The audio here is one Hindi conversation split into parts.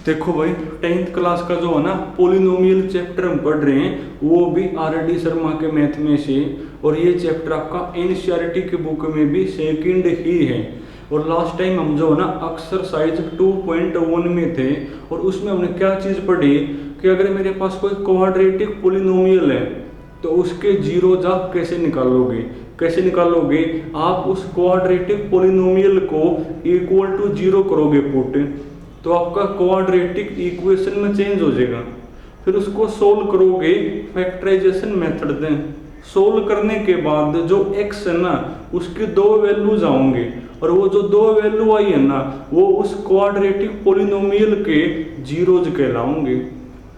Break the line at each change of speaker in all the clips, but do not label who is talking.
देखो भाई 10th क्लास का जो है ना पोलिनोमियल चैप्टर हम पढ़ रहे हैं वो भी आर.डी. शर्मा के मैथ में से, और ये चैप्टर आपका एनसीईआरटी की बुक में भी सेकंड ही है। और लास्ट टाइम हम जो है ना एक्सरसाइज 2.1 में थे, और उसमें हमने क्या चीज़ पढ़ी कि अगर मेरे पास कोई क्वाड्रेटिक पोलिनोमियल है तो उसके जीरोज आप कैसे निकालोगे। आप उस क्वाड्रेटिक पोलिनोमियल को इक्वल टू जीरो करोगे पुट, तो आपका क्वाड्रेटिक इक्वेशन में चेंज हो जाएगा। फिर उसको सोल्व करोगे फैक्टराइजेशन मेथड दें। सोल्व करने के बाद जो x है ना उसकी दो वैल्यूज आएंगे, और वो जो दो वैल्यू आई है ना वो उस क्वाड्रेटिक पोलिनोमियल के जीरोज कहलाएंगे।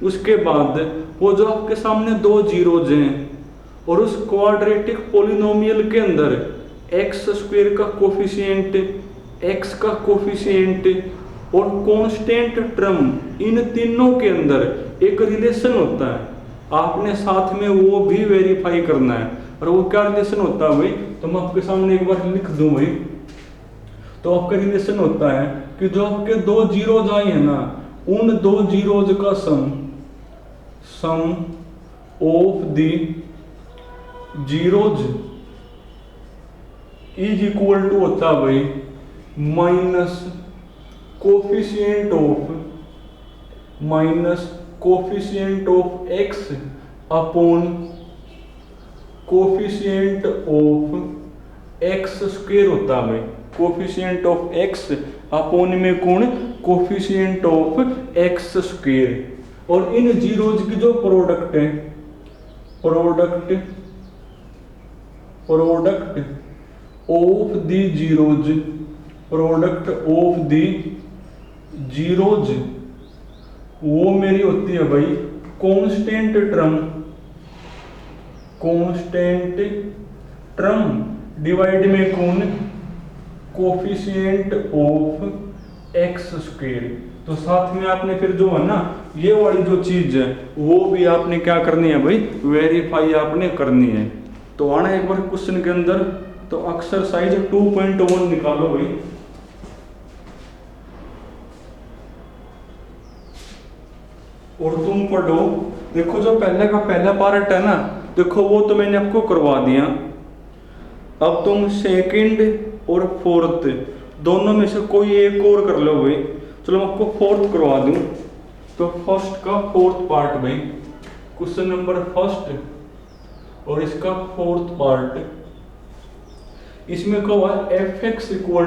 उसके बाद वो जो आपके सामने दो जीरोज हैं, और उस क्वाड्रेटिक पोलिनोमियल के अंदर एक्स स्क्वायर का कोफिशिएंट, x का कोफिशिएंट और कांस्टेंट टर्म, इन तीनों के अंदर एक रिलेशन होता है। आपने साथ में वो भी वेरीफाई करना है। और वो क्या रिलेशन होता है भाई, तो मैं आपके सामने एक बार लिख दूं भाई। तो आपका रिलेशन होता है कि जो आपके दो जीरोज आए हैं ना उन दो जीरोज का sum of the zeros is equal to होता है भाई minus coefficient of x upon coefficient of x square होता है भाई। कोफिशिएंट ऑफ x अपॉन में कौन, कोफिशिएंट ऑफ x स्क्वायर। और इन जीरोज की जो प्रोडक्ट है, product of the zeros, product of the zeros वो मेरी होती है भाई कांस्टेंट टर्म डिवाइड में कौन, कोफिशिएंट ऑफ x स्क्वायर। तो साथ में आपने फिर जो है ना ये वाली जो चीज है वो भी आपने क्या करनी है भाई, वेरीफाई आपने करनी है। तो आना एक बार क्वेश्चन के अंदर, तो एक्सरसाइज 2.1 निकालो भाई। और तुम पढ़ो। देखो जो पहले का पहला पार्ट है ना, देखो वो तो मैंने आपको करवा दिया। अब तुम सेकंड और फोर्थ दोनों में से कोई एक और कर लो भाई। चलो मैं आपको फोर्थ करवा दूं। तो फर्स्ट का फोर्थ पार्ट भाई, क्वेश्चन नंबर फर्स्ट और इसका फोर्थ पार्ट, इसमें क्या हुआ, fx इक्वल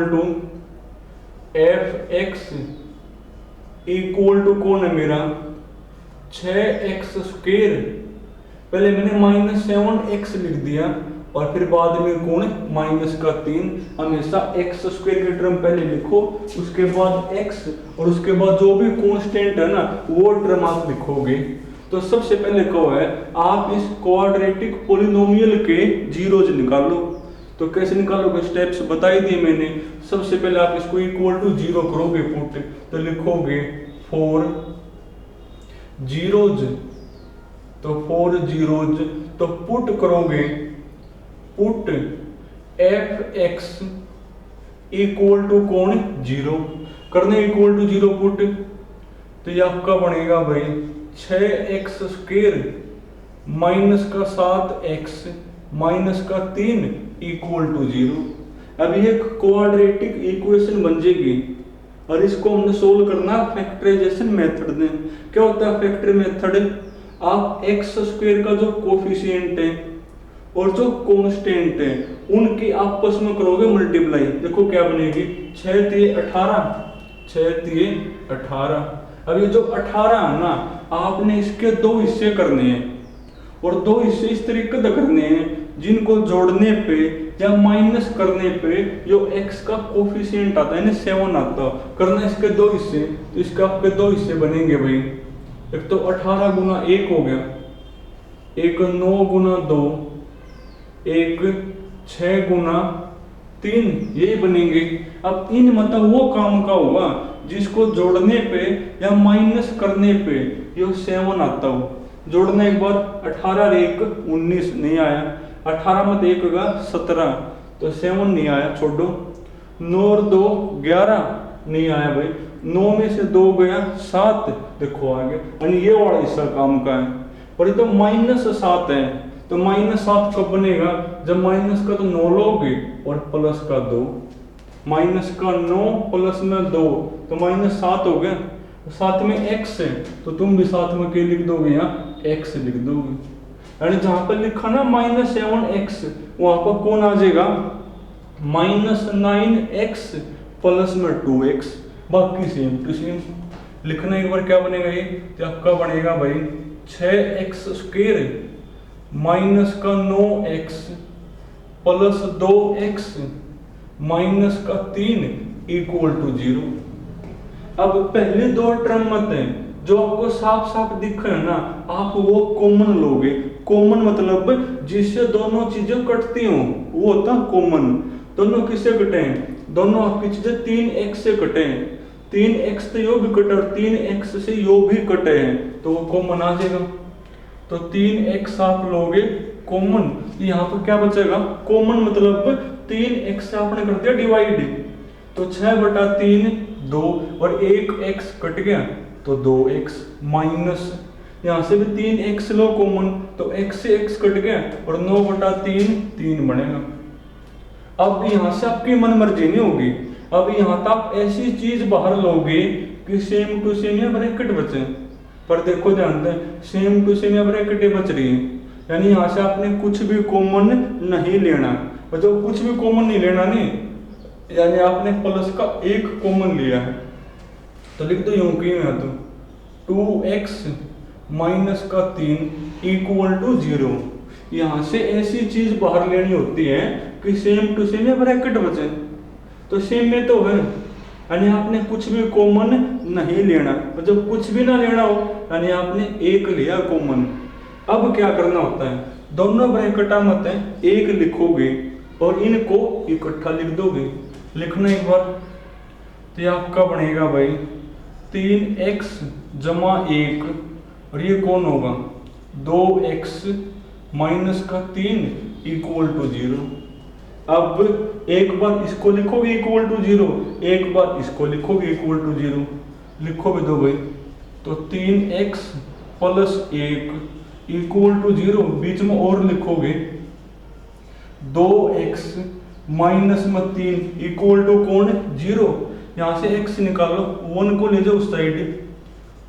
टू कौन है मेरा 6x स्क्वायर। पहले मैंने -7x लिख दिया और फिर बाद में कौन माइनस का 3। हमेशा x स्क्वायर की टर्म पहले लिखो, उसके बाद x, और उसके बाद जो भी कांस्टेंट है ना वो टर्म आप लिखोगे। तो सबसे पहले क्या है, आप इस क्वाड्रेटिक पोलिनोमियल के जीरोज निकालो। तो कैसे निकालोगे, स्टेप्स बता ही दिए मैंने। सबसे पहले आप इसको इक्वल टू जीरो करोगे पुट, तो लिखोगे 4 जीरोज, तो 4 जीरोज, तो पुट करोगे, पुट fx इक्वल टू कौन, जीरो करने, इक्वल टू जीरो पुट। तो ये आपका बनेगा भाई 6x स्क्वायर माइनस का 7x माइनस का 3 इक्वल टू जीरो। अब ये क्वाड्रेटिक इक्वेशन बन जाएगी, और इसको हमने सोल्व करना फैक्टराइजेशन मेथड में। क्या होता है फैक्टर मेथड, आप x स्क्वायर का जो कोफिशिएंट है और जो कांस्टेंट है उनकी आपस में करोगे मल्टीप्लाई। देखो क्या बनेगी, 6 3 18, 6 3 18। अब ये जो 18 है ना आपने इसके दो हिस्से करने हैं, और दो हिस्से इस तरीके से करने हैं जिनको जोड़ने पे या माइनस करने पे जो x का कोफिशिएंट आता है ना 7 आता है, करना इसके दो हिस्से। तो इसके आपके दो हिस्से बनेंगे भाई। एक तो 18 गुना 1 हो गया, एक 9 गुना 2, एक 6 गुना 3, यही बनेंगे। अब इन मतलब वो काम का होगा जिसको जोड़ने पे या माइनस करने पे ये 7 आता हो। जोड़ना एक बार, 18 1 19 नहीं आया, 18 में 1 होगा 17, तो 7 नहीं आया, छोड़ो। 9 और 2 11 नहीं आया भाई, 9 में से 2 गया 7, देखो आ गया। यानी ये वाला हिस्सा काम का है। और ये तो -7 है, तो -7 कब बनेगा, जब माइनस का तो 9 लोगे और प्लस का 2, माइनस का 9 प्लस में 2 तो -7 हो गया। साथ में x है तो तुम भी साथ में क्या लिख दोगे, यहाँ x लिख दोगे। यानी जहां पर लिखा ना -7x, वहां पर कौन आ जाएगा, -9x प्लस में 2x, बाकी सेम टू सेम लिखना। एक बार क्या बनेगा ये, तो आपका बनेगा भाई 6x² माइनस का 9x प्लस 2x माइनस का 3 इक्वल टू 0। अब पहले दो टर्म मत है जो आपको साफ साफ दिख रहा है ना, आप वो कॉमन लोगे। कॉमन मतलब जिससे दोनों चीजें कटती हो वो होता है कॉमन। दोनों किससे कटे हैं, दोनों आपकी चीजें 3x से कटे हैं, 3x तो यो भी कटे और 3x से यो भी कटे हैं, तो वो कॉमन आ जाएगा। तो 3x आप लोगे कॉमन, यहाँ पर क्या बचेगा, कॉमन मतलब 3x से आपने कर दिया डिवाइड, तो 6/3 2 और 1x कट गया तो 2x माइनस, यहाँ से भी 3x लो कॉमन तो x से x कट गया और 9/3 3 बनेगा। अब यहाँ से आपकी मन मर्जी नहीं होगी, अब यहाँ तक ऐसी चीज बाहर लोगे कि सेम टू सेम या ब्रैकेट बचे। पर देखो ध्यान दें, सेम टू सेम या ब्रैकेट बच रही है, यानी यहाँ से आपने कुछ भी कॉमन नहीं लेना। और जब कुछ भी कॉमन नहीं लेना नहीं, यानी आपने प्लस का एक कॉमन लिया है, तो लिख दो यूं कि यहाँ तो 2x माइनस का 3 इक्वल टू 0। यहाँ से ऐसी चीज बाहर लेनी होती है कि सेम टू सेम या ब्रैकेट बचे, तो सेम में तो है, यानी आपने कुछ भी कॉमन नहीं लेना। और जब कुछ भी ना लेना हो यानी आपने एक लिया कॉमन। अब क्या करना होता है, दोनों ब्रैकेटा मत है एक लिखोगे और इनको इकट्ठा लिख दोगे। लिखना एक बार, तो ये आपका बनेगा भाई 3x जमा 1 और ये कौन होगा 2x माइनस का 3 इक्वल टू 0। अब एक बार इसको लिखोगे इक्वल टू 0, एक बार इसको लिखोगे इक्वल टू 0, लिखो भी दो भाई, तो 3x प्लस 1 इक्वल टू 0, बीच में और लिखोगे 2x माइनस में 3 इक्वल टू कौन 0। यहाँ से x निकालो, 1 को ले जाओ उस साइड,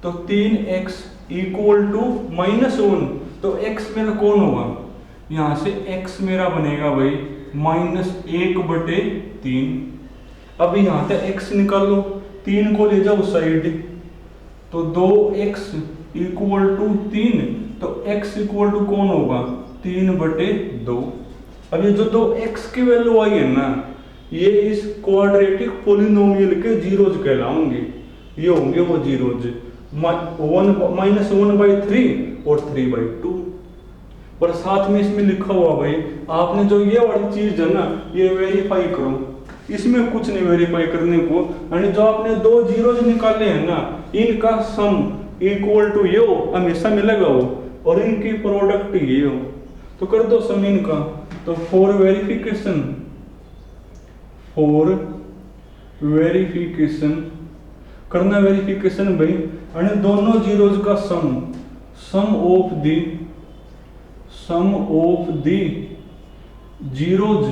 तो 3x इक्वल टू -1, तो x मेरा कौन होगा, यहाँ से x मेरा बनेगा भाई -1/3। अब यहाँ से x निकालो, 3 को ले जाओ उस साइड, तो 2x इक्वल टू 3, तो x इक्वल टू कौन होगा 3/2। अब ये जो 2x की वैल्यू आई है ना, ये इस क्वाड्रेटिक पॉलिनोमियल के जीरोज कहलाएंगे। ये होंगे वो जीरोज, -1/3 और 3/2। और साथ में इसमें लिखा हुआ भाई, आपने जो ये वाली चीज है ना, ये वेरीफाई करो, इसमें कुछ नहीं वेरीफाई करने को। यानी जो आपने दो जीरोज निकाले हैं ना, इनका सम इक्वल टू ये हमेशा मिलेगा वो, और इनकी प्रोडक्ट ये हो, तो कर दो सम इनका। तो फॉर वेरिफिकेशन करना, वेरिफिकेशन भाई, यानी दोनों जीरोज का सम ऑफ द जीरोज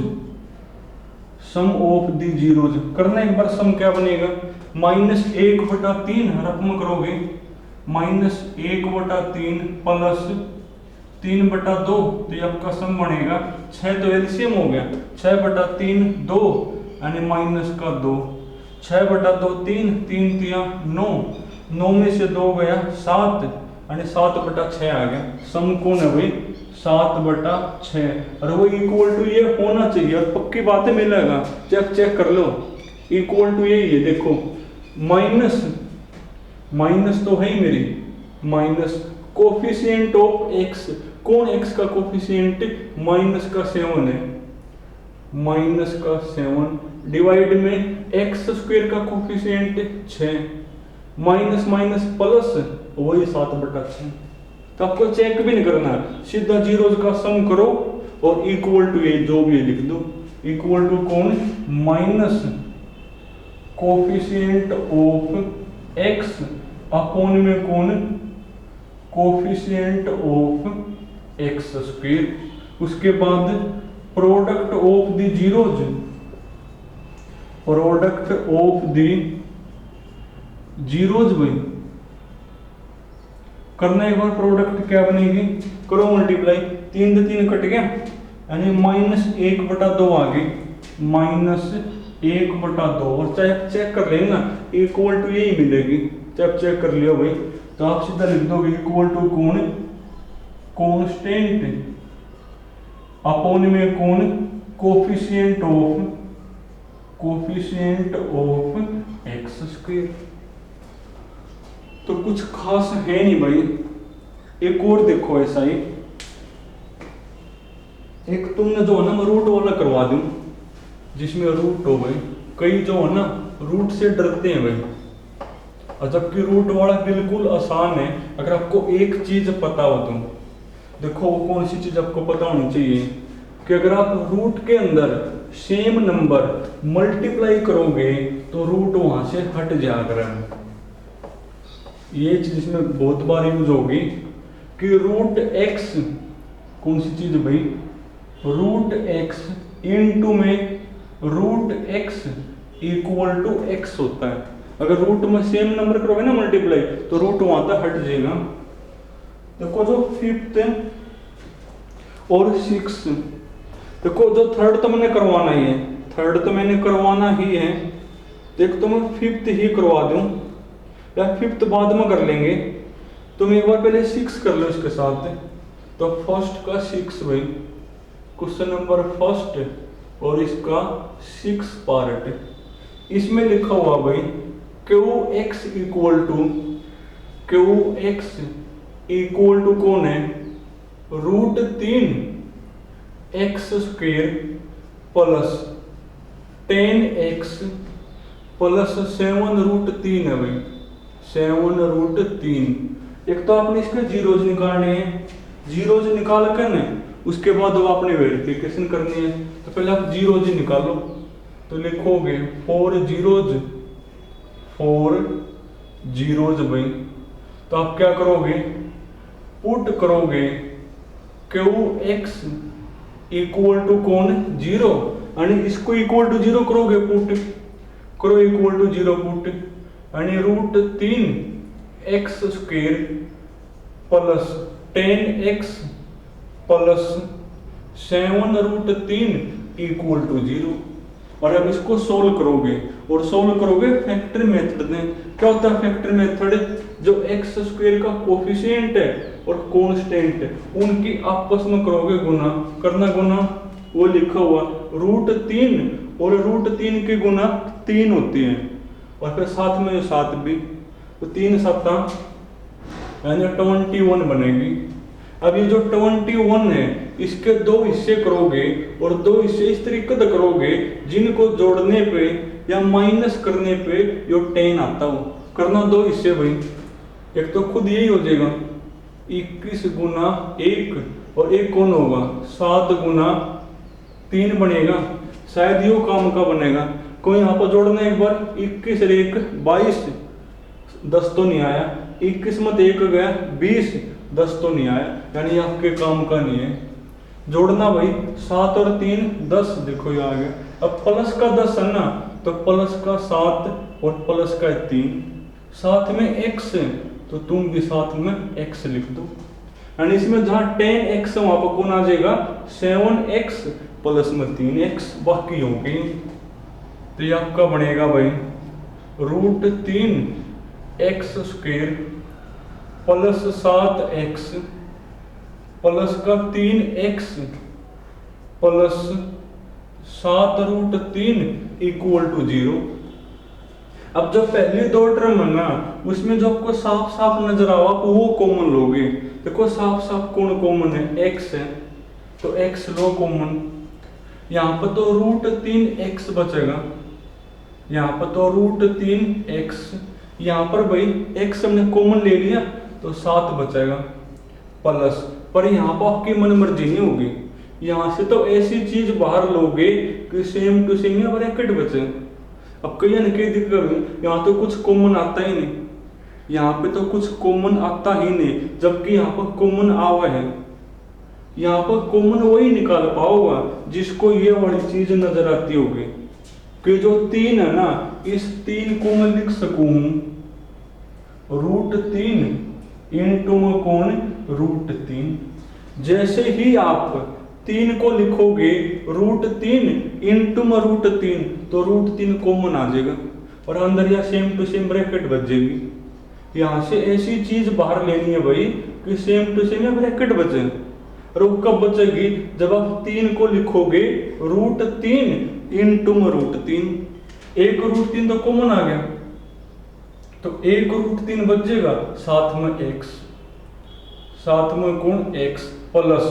करना। एक बार सम क्या बनेगा, -1/3 रकम करोगे, -1/3 प्लस 3/2, तो ये आपका सम बनेगा 6, तो एलसीएम हो गया 6/3 2, यानी माइनस का 2, 6/2 3, 3 3 9, 9 में से 2 गया 7, यानी 7/6 आ गया। सम कौन है भाई 7/6, और वो इक्वल टू ये होना चाहिए, और पक्की बात है मिलेगा, चेक कर लो, इक्वल टू यही है। देखो माइनस तो है ही मेरी, माइनस कोफिशिएंट ऑफ x, कौन x का कोफिशिएंट -7 है, -7 डिवाइड में x² का कोफिशिएंट 6, माइनस प्लस वही 7/6। तो आपको चेक भी नहीं करना, सीधा जीरोज का सम करो और इक्वल टू ये जो भी लिख दो, इक्वल टू कौन कोफिशिएंट ऑफ एक्स अपॉन में कौन कोफिशिएंट ऑफ एक्स स्क्वायर। उसके बाद product of the zeros, product of the zeros भाई करना एक बार। प्रोडक्ट क्या बनेगी, करो मल्टीप्लाई, 3 से 3 कट गया यानी -1/2 आ गई, -1/2। और चाहे चेक कर लेंगे ना इक्वल टू यही मिलेगी, जब चेक कर लिया भाई तो आप सीधा लिख दोगे इक्वल टू कौन कांस्टेंट अपॉन में कौन कोफिशिएंट ऑफ एक्स स्क्वायर। तो कुछ खास है नहीं भाई। एक और देखो ऐसा ही, एक तुमने जो है ना मैं रूट वाला करवा दूं जिसमें रूट हो भाई। कई जो है ना रूट से डरते हैं भाई, और जबकि रूट वाला बिल्कुल आसान है अगर आपको एक चीज पता हो तो। देखो वो कौन सी चीज आपको पता होनी चाहिए कि अगर आप रूट के अंदर सेम नंबर मल्टीप्लाई करोगे तो रूट वहां से हट जाएगा। ये चीज इसमें बहुत बार यूज होगी कि रूट एक्स, कौन सी चीज भाई, रूट एक्स इनटू में root x equal to x होता है। अगर रूट में सेम नंबर करोगे ना मल्टीप्लाई तो रूट वहां तक हट जाएगा। देखो जो 5th और 6, देखो जो थर्ड तो मैंने करवाना ही है, थर्ड तो मैंने करवाना ही है। देख तो मैं 5th ही करवा दूं या 5th बाद में कर लेंगे। तुम एक बार पहले 6 कर लो इसके साथ। तो फर्स्ट का 6 भाई, क्वेश्चन नंबर फर्स्ट और इसका 6 पार्ट। इसमें लिखा हुआ भाई QX इक्वल टू कौन है, √3 x square plus 10x plus 7√3 है भाई, 7√3। एक तो आपने इसके जीरोज निकालने हैं, जीरोज निकाल कर ना उसके बाद वो आपने वेरिफिकेशन करनी है। तो पहले आप जीरोज निकालो तो लिखोगे 4 जीरोज भाई। तो आप क्या करोगे, पुट करोगे QX इक्वल टू कौन 0 यानी इसको इक्वल टू 0 करोगे, पुट करो इक्वल टू 0 पुट यानी √3 x square plus 10x plus 7√3 equal to 0। और अब इसको सोल्व करोगे और सोल्व करोगे फैक्टर मेथड में। क्या होता है फैक्टर मेथड, जो एक्स स्क्वायर का कोफिशिएंट है और कांस्टेंट है उनकी आपस में करोगे गुना। करना गुना, वो लिखा हुआ √3 और √3 की गुना 3 होती है और फिर साथ में 7 भी, तो 3 7 यानी 21 बनेगी। अब ये जो 21 है इसके 2 हिस्से करोगे और 2 हिस्से इस तरीके से करोगे जिनको जोड़ने पे या माइनस करने पे जो 10 आता हो। करना 2 हिस्से भाई, एक तो खुद यही हो जाएगा 21 गुना 1 और एक कौन होगा 7 गुना 3 बनेगा। शायद यो काम का बनेगा। कोई यहाँ पर जोड़ना एक बार, 21 और 1 22, 10 तो नहीं आया, 21 मत 1 गया 20, 10 तो नहीं आया, यानी आपके काम का नहीं है। जोड़ना भाई 7 और 3 10, देखो ये आ गया। अब प्लस का 10 है ना तो प्लस का 7 और प्लस का 3, साथ में x है तो तुम भी साथ में x लिख दो। यानी इसमें जहां 10x है वहां पर कौन आ जाएगा 7x प्लस में 3x बाकी होगी। तो ये आपका बनेगा भाई √3 x square plus 7x plus का 3x प्लस 7√3 इक्वल टू 0। अब जो पहली 2 टर्म है ना उसमें जो आपको साफ साफ नजर आवा तो वो कॉमन लोगे। देखो साफ साफ कौन कॉमन है, x है तो x लो कॉमन। यहाँ पर तो √3x बचेगा, यहाँ पर तो √3x, यहाँ पर भाई x हमने कॉमन ले लिया तो 7 बचेगा प्लस, पर यहाँ पर आपकी मन मर्जी नहीं होगी। यहाँ से तो ऐसी चीज बाहर लोगे कि सेम टू सेम या ब्रैकेट बचे। अब कई ने कई दिक्कत, यहाँ तो कुछ कॉमन आता ही नहीं, यहाँ पे तो कुछ कॉमन आता ही नहीं, जबकि यहाँ पर कॉमन आवा है। यहाँ पर कॉमन वही निकाल पाओगा जिसको ये वाली चीज नजर आती होगी कि जो 3 है ना, इस 3 को मैं लिख सकूं √3 इंटू में कौन √3। जैसे ही आप 3 को लिखोगे √3 इंटू में √3 तो √3 कॉमन आ जाएगा और अंदर या सेम टू सेम ब्रैकेट बच जाएगी। यहाँ से ऐसी चीज बाहर लेनी है भाई कि सेम टू सेम ब्रैकेट बचे। और वो कब बचेगी, जब आप 3 को लिखोगे √3 इंटू में √3, एक √3 तो कॉमन आ गया, तो एक √3 बच जाएगा, साथ में x, साथ में कौन x प्लस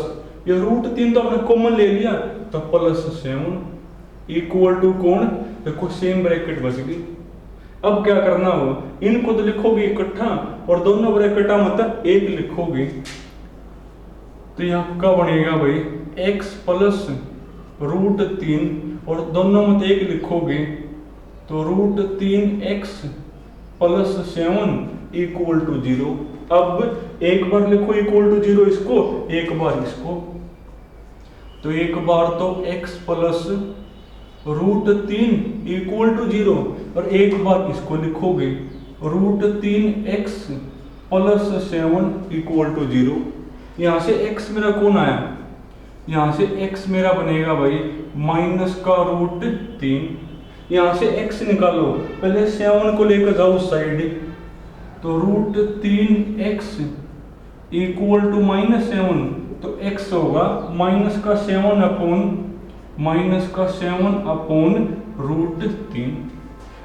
ये √3 तो आपने कॉमन ले लिया तो +7 इक्वल टू कौन, देखो सेम ब्रैकेट बच गई। अब क्या करना हो, इनको तो लिखोगे इकट्ठा और दोनों ब्रैकेट मतलब एक लिखोगे, तो यहाँ का बनेगा भाई x प्लस √3 और दोनों में एक लिखोगे तो √3x प्लस 7 इक्वल टू 0। अब एक बार लिखो इक्वल टू 0 इसको, एक बार इसको, तो एक बार तो x प्लस √3 इक्वल टू 0 और एक बार इसको लिखोगे √3x प्लस 7 इक्वल टू 0। यहाँ से x मेरा कौन आया, यहाँ से x मेरा बनेगा भाई माइनस का √3, यहाँ से x निकालो, पहले 7 को लेकर जाओ उस साइड, तो √3x इक्वल टू -7 तो x होगा माइनस का 7 अपॉन √3।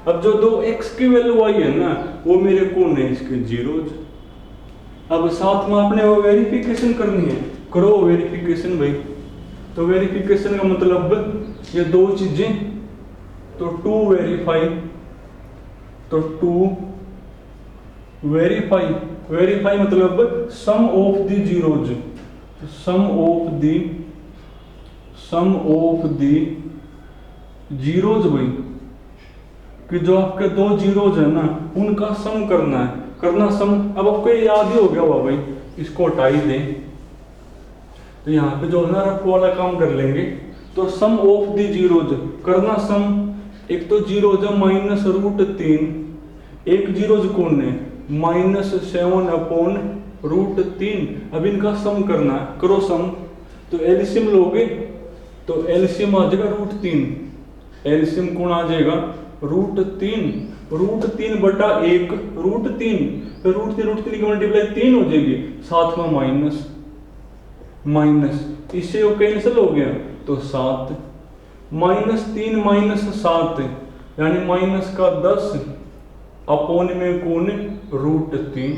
अब जो दो x की वैल्यू आई है ना वो मेरे कौन है, इसके जीरोज। अब साथ में आपने वो वेरिफिकेशन करनी है, करो वेरिफिकेशन भाई। तो वेरिफिकेशन का मतलब ये दो चीजें, तो टू वेरीफाई, तो टू वेरीफाई मतलब sum of the zeros, sum of the zeros भाई, कि जो आपके दो जीरोज है ना उनका सम करना सम। अब आपको याद ही हो गया हुआ भाई, इसको हटाई दें तो यहाँ पे जो है ना रफ वाला काम कर लेंगे। तो सम ऑफ द जीरोज करना सम, एक तो जीरोज है -√3, एक जीरोज कौन है -7 अपॉन √3। अब इनका सम करना है, करो सम। तो एलसीएम लोगे तो एलसीएम आ जाएगा √3, एलसीएम कौन आ जाएगा √3 बटा 1 √3, फिर √3 की मल्टीप्लाई 3 हो जाएगी, साथ में माइनस इससे वो कैंसिल हो गया तो 7, -3 -7 यानी माइनस का 10 अपॉन में कौन √3,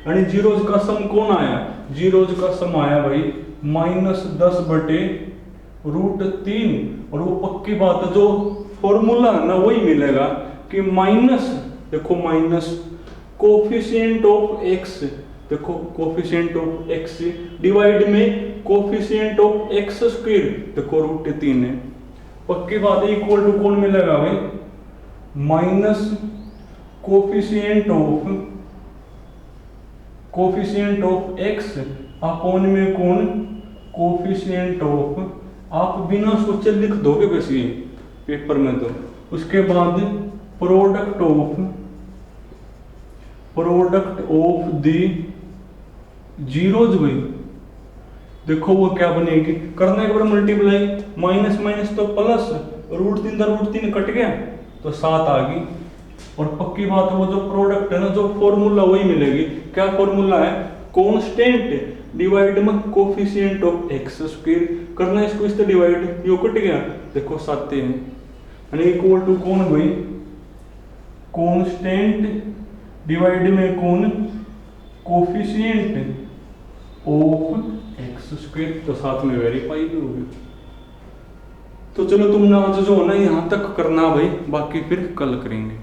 यानी जीरोज का सम कौन आया, जीरोज का सम आया भाई -10 बटे √3। और वो पक्की बात है, जो फॉर्मूला है ना वही मिलेगा कि माइनस, देखो माइनस कोफिशिएंट ऑफ x, देखो कोफिशिएंट ऑफ x डिवाइड में कोफिशिएंट ऑफ x स्क्वायर, देखो √3 है, पक्की बात है इक्वल टू कौन मिलेगा भाई minus coefficient of x upon में कौन कोफिशिएंट ऑफ, आप बिना सोचे लिख दोगे वैसे पेपर में। तो उसके बाद प्रोडक्ट ऑफ द जीरोज भाई, देखो वो क्या बनेगी, करने के बाद मल्टीप्लाई, माइनस तो प्लस, √3 कट गया तो 7 आ गई। और पक्की बात है वो जो प्रोडक्ट है ना, जो फॉर्मूला वही मिलेगी। क्या फॉर्मूला है, कांस्टेंट डिवाइड में कोफिशिएंट ऑफ x स्क्वायर, करना इसको इससे डिवाइड, यो कट गया देखो 7 है, यानी इक्वल टू कौन भाई कांस्टेंट डिवाइड में कौन कोफिशिएंट ऑफ x स्क्वायर, तो साथ में वेरीफाई भी होगी। तो चलो तुम ना जो है ना यहाँ तक करना भाई, बाकी फिर कल करेंगे।